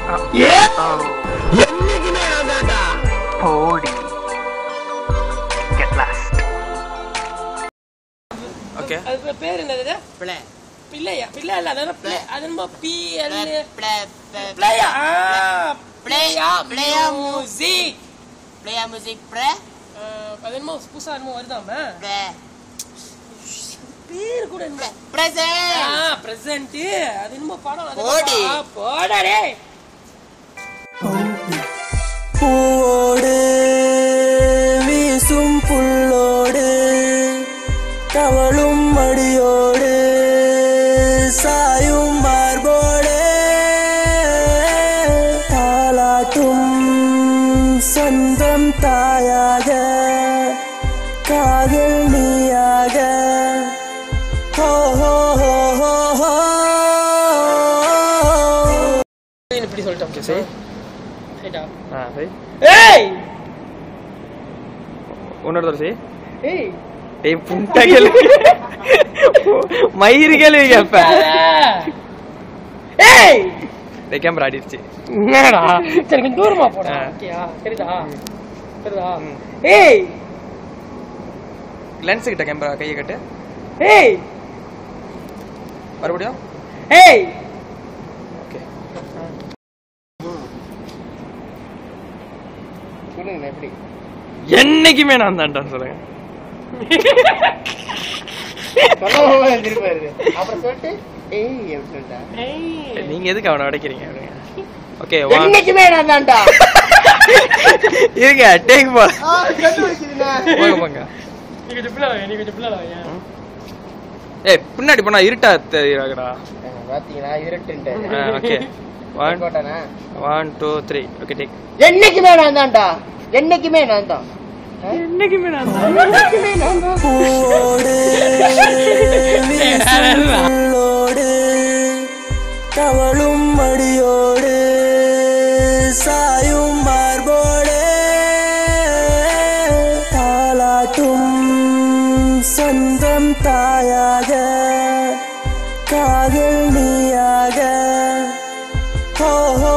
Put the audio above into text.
Podi. Get lost. Okay. அது பேர் என்னது? பிளே. பிள்ளையா? பிள்ளை இல்ல, அது பிளே. அது நம்ம PL player? Player music. Player music pray. அது நம்ம புதுசா நம்ம வருதாமே. ப்ரே. பேர் கூட என்ன? பிரசன்ட். பிரசன்ட். அது நம்ம படம் அது. போடி. போடா டேய். பூவோடு வீசும் புல்லோடு தவளும் மடியோடு சாயும் மார்போடு தாலாட்டும் சொந்தம் தாயாக காதல் நீயாக ஹோ ஹோ ஹோ ஹோ ஹோ. இப்படி சொல்லிட்டோம் கேசே. மயிறு கேள்வி கேப்ப கேமரா அடிச்சு சரி கொஞ்சம் தூரமா போடா. சரிதா சரிதா. ஏய் லென்ஸ் கிட்ட கேமரா கையை கட்டு. ஏய் மறுபடியும் ஏய். ஓகே சொல்லுங்க எப்படி. என்னைக்குமே நான் தான்டான்னு சொல்லுங்க. நீங்க எதுக்கு அவனை உடைக்கிறீங்க? ஓகே என்னைக்குமே நான் தான்டா. இருங்க டேக் போ. போங்க போங்க. நீங்க ஜிப்ல வாங்க. ஏய் பின்னாடி போனா இருட்டா தெரியுறாங்கடா. பாத்தீங்களா இருட்டுன்ட்டு. ஓகே 1 போட்டானா 1 2 3. Okay take. என்னைக்குமே நான் தான்டா. என்னைக்குமே நான் தான். என்னைக்குமே நான் தான். என்னைக்குமே நான் தான். பூவோடு வீசும் புல்லோடு தவளும் மடியோடு சாயும் மார்போடு தாலாட்டும் சொந்தம் தாயாக காதல் நீயாக ஹோ ஹோ